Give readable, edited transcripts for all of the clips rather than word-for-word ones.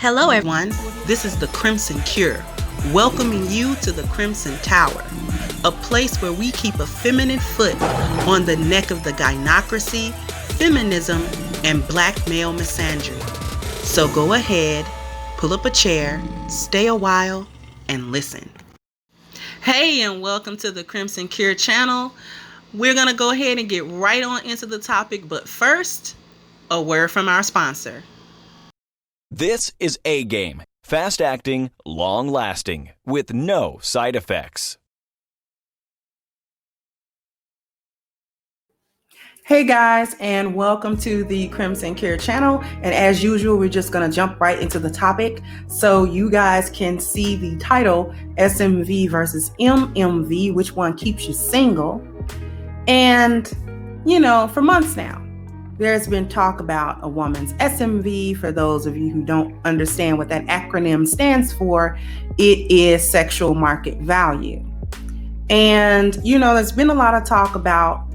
Hello everyone, this is the Crimson Cure, welcoming you to the Crimson Tower, a place where we keep a feminine foot on the neck of the gynocracy, feminism, and black male misandry. So go ahead, pull up a chair, stay a while, and listen. Hey, and welcome to the Crimson Cure channel. We're going to go ahead and get right on into the topic, but first, a word from our sponsor. This is A-Game, fast-acting, long-lasting, with no side effects. Hey guys, and welcome to the Crimson Cure channel. And as usual, we're just going to jump right into the topic so you guys can see the title, SMV versus MMV, which one keeps you single. And, for months now, there's been talk about a woman's SMV. For those of you who don't understand what that acronym stands for, it is sexual market value. And, there's been a lot of talk about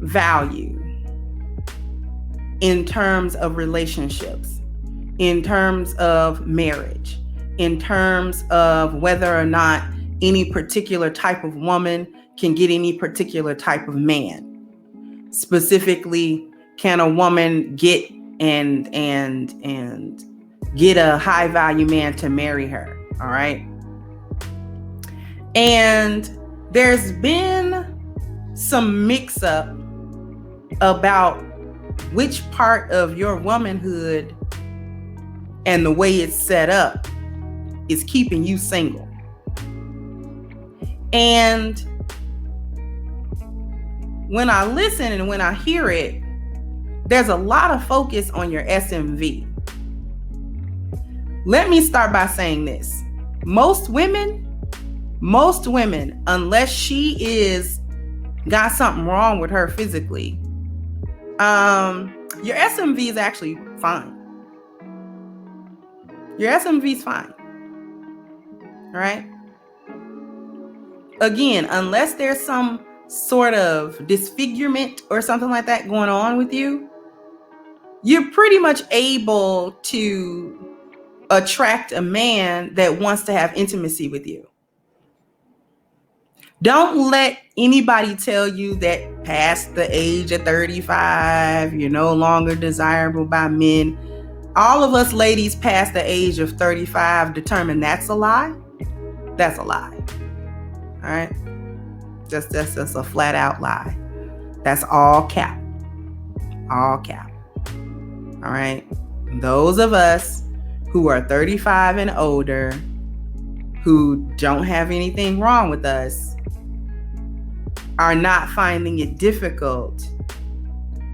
value in terms of relationships, in terms of marriage, in terms of whether or not any particular type of woman can get any particular type of man. Specifically, can a woman get and get a high value man to marry her? All right. And there's been some mix up about which part of your womanhood and the way it's set up is keeping you single. And when I listen and when I hear it, there's a lot of focus on your SMV. Let me start by saying this. Most women, unless she is got something wrong with her physically, your SMV is actually fine. Your SMV is fine. All right? Again, unless there's some sort of disfigurement or something like that going on with you, you're pretty much able to attract a man that wants to have intimacy with you. Don't let anybody tell you that past the age of 35, you're no longer desirable by men. All of us ladies past the age of 35 determine that's a lie. That's a lie. All right? That's a flat out lie. That's all cap. All cap. All right? Those of us who are 35 and older, who don't have anything wrong with us, are not finding it difficult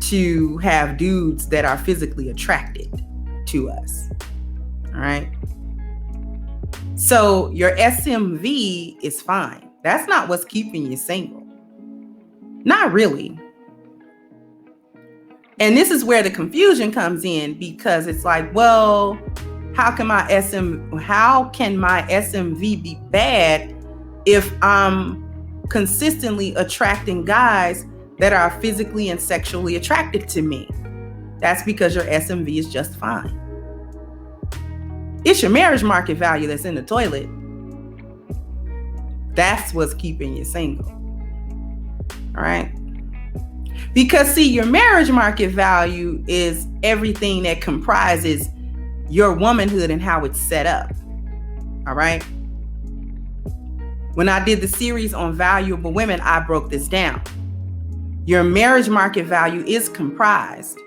to have dudes that are physically attracted to us. All right? So your SMV is fine. That's not what's keeping you single. Not really. And this is where the confusion comes in, because it's like, well, how can my SMV be bad if I'm consistently attracting guys that are physically and sexually attracted to me? That's because your SMV is just fine. It's your marriage market value that's in the toilet. That's what's keeping you single. All right? Because see, your marriage market value is everything that comprises your womanhood and how it's set up. All right? When I did the series on valuable women, I broke this down. Your marriage market value is comprised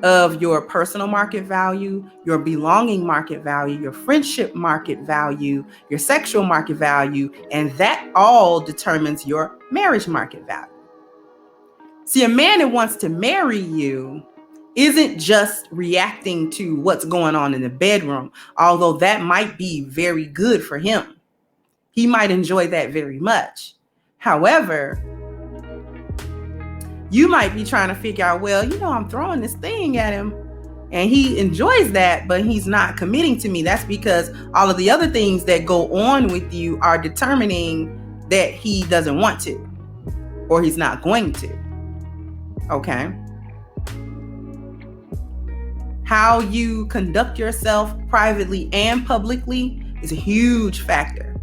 of your personal market value, your belonging market value, your friendship market value, your sexual market value, and that all determines your marriage market value. See, a man that wants to marry you isn't just reacting to what's going on in the bedroom, although that might be very good for him. He might enjoy that very much. However, you might be trying to figure out, well, I'm throwing this thing at him and he enjoys that, but he's not committing to me. That's because all of the other things that go on with you are determining that he doesn't want to, or he's not going to. Okay. How you conduct yourself privately and publicly is a huge factor.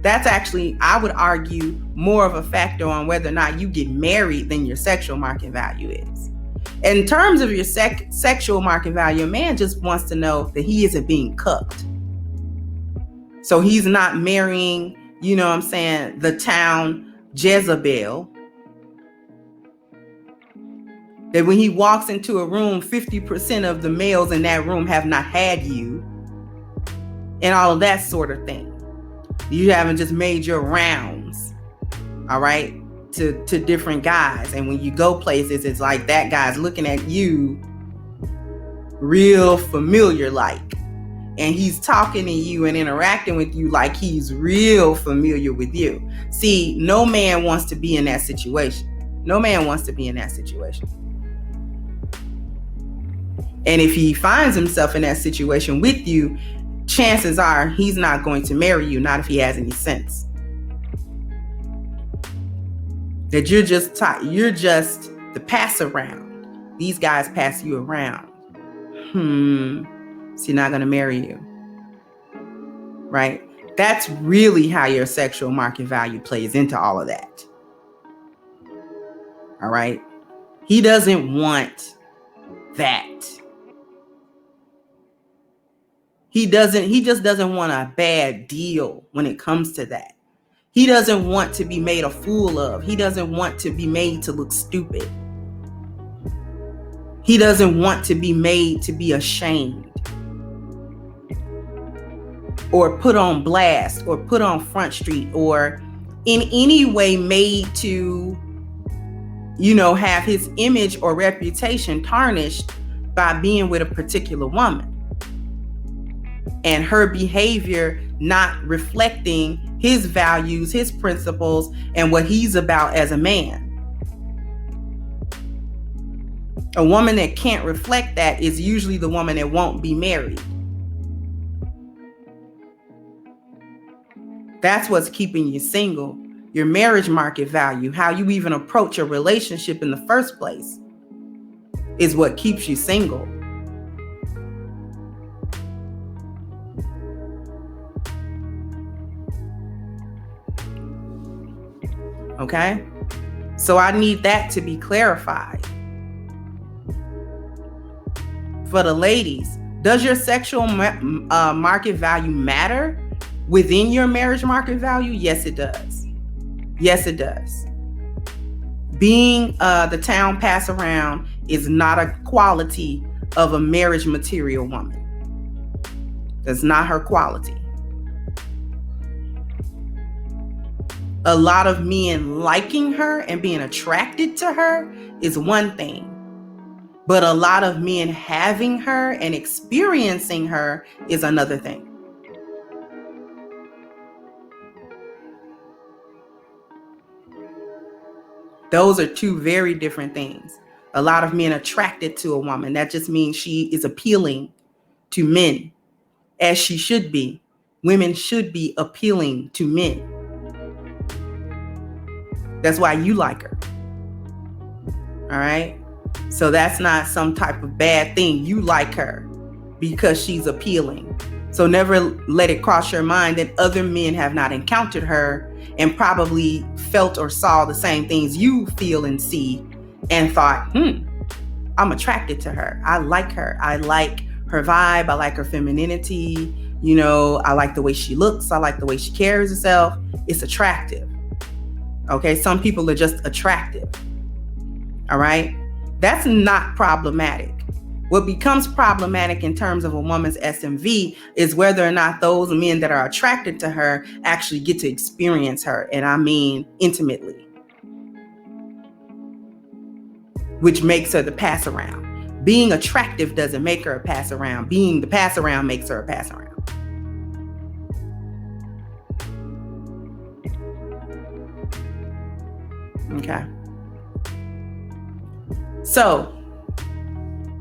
That's actually, I would argue, more of a factor on whether or not you get married than your sexual market value is. In terms of your sexual market value, a man just wants to know that he isn't being cucked. So he's not marrying, you know what I'm saying, the town Jezebel. That when he walks into a room, 50% of the males in that room have not had you. And all of that sort of thing. You haven't just made your rounds, all right, to different guys. And when you go places, it's like that guy's looking at you real familiar like. And he's talking to you and interacting with you like he's real familiar with you. See, no man wants to be in that situation. No man wants to be in that situation. And if he finds himself in that situation with you, chances are he's not going to marry you, not if he has any sense. That you're just the pass around. These guys pass you around. So you're not going to marry you. Right? That's really how your sexual market value plays into all of that. All right? He doesn't want that. He just doesn't want a bad deal when it comes to that. He doesn't want to be made a fool of. He doesn't want to be made to look stupid. He doesn't want to be made to be ashamed or put on blast or put on Front Street or in any way made to, have his image or reputation tarnished by being with a particular woman. And her behavior not reflecting his values, his principles, and what he's about as a man. A woman that can't reflect that is usually the woman that won't be married. That's what's keeping you single. Your marriage market value, how you even approach a relationship in the first place, is what keeps you single. Okay? So I need that to be clarified. For the ladies, does your sexual market value matter within your marriage market value? Yes, it does. Yes, it does. Being the town pass around is not a quality of a marriage material woman. That's not her quality. A lot of men liking her and being attracted to her is one thing. But a lot of men having her and experiencing her is another thing. Those are two very different things. A lot of men attracted to a woman. That just means she is appealing to men, as she should be. Women should be appealing to men. That's why you like her. All right? So that's not some type of bad thing. You like her because she's appealing. So never let it cross your mind that other men have not encountered her and probably felt or saw the same things you feel and see and thought, I'm attracted to her. I like her. I like her vibe. I like her femininity. I like the way she looks. I like the way she carries herself. It's attractive. Okay, some people are just attractive. All right, that's not problematic. What becomes problematic in terms of a woman's SMV is whether or not those men that are attracted to her actually get to experience her, and I mean intimately, which makes her the pass around. Being attractive doesn't make her a pass around. Being the pass around makes her a pass around. Okay. So,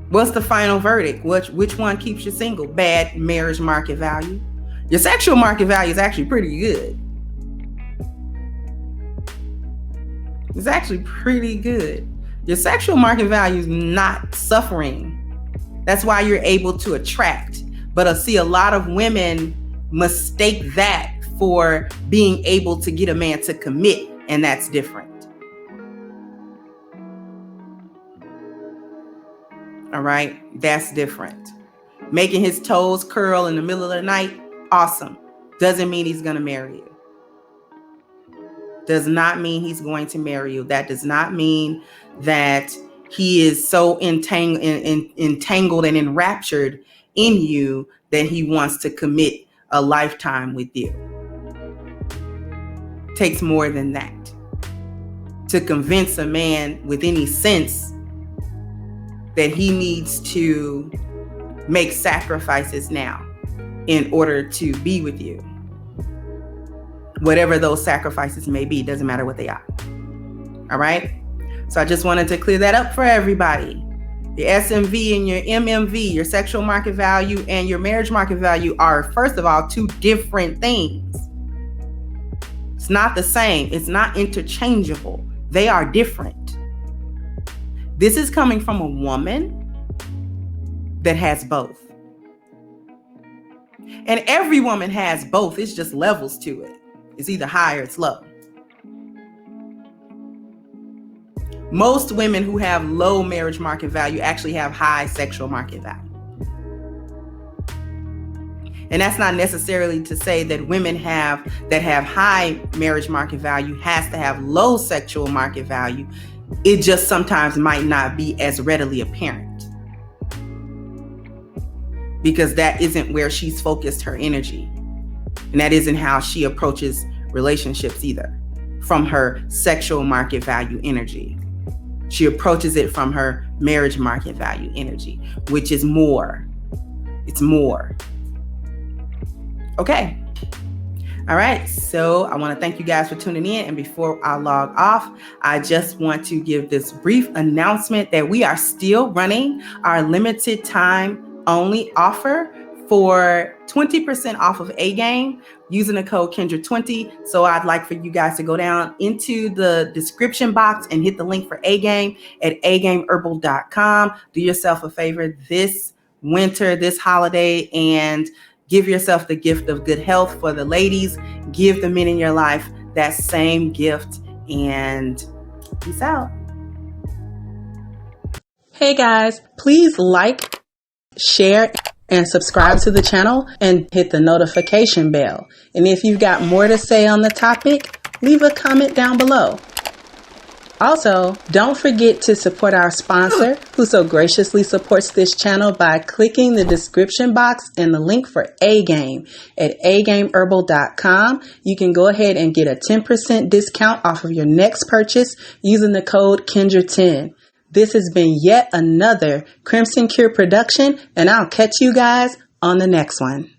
what's the final verdict? Which one keeps you single? Bad marriage market value. Your sexual market value is actually pretty good. It's actually pretty good. Your sexual market value is not suffering That's why you're able to attract. But I see a lot of women mistake that for being able to get a man to commit, and that's different. All right, that's different. Making his toes curl in the middle of the night, awesome. Doesn't mean he's going to marry you. Does not mean he's going to marry you. That does not mean that he is so entangled and enraptured in you that he wants to commit a lifetime with you. It takes more than that to convince a man with any sense that he needs to make sacrifices now in order to be with you. Whatever those sacrifices may be, doesn't matter what they are. All right? So I just wanted to clear that up for everybody. Your SMV and your MMV, your sexual market value and your marriage market value are, first of all, two different things. It's not the same. It's not interchangeable. They are different. This is coming from a woman that has both. And every woman has both. It's just levels to it. It's either high or it's low. Most women who have low marriage market value actually have high sexual market value. And that's not necessarily to say that women that have high marriage market value has to have low sexual market value. It just sometimes might not be as readily apparent, because that isn't where she's focused her energy. And that isn't how she approaches relationships either, from her sexual market value energy. She approaches it from her marriage market value energy, which is more. It's more. Okay. All right. So I want to thank you guys for tuning in. And before I log off, I just want to give this brief announcement that we are still running our limited time only offer for 20% off of A Game using the code Kendra20. So I'd like for you guys to go down into the description box and hit the link for A Game at agameherbal.com. Do yourself a favor this winter, this holiday, and give yourself the gift of good health. For the ladies, give the men in your life that same gift, and peace out. Hey guys, please like, share, and subscribe to the channel and hit the notification bell. And if you've got more to say on the topic, leave a comment down below. Also, don't forget to support our sponsor, who so graciously supports this channel by clicking the description box and the link for A Game at agameherbal.com. You can go ahead and get a 10% discount off of your next purchase using the code Kendra10. This has been yet another Crimson Cure production, and I'll catch you guys on the next one.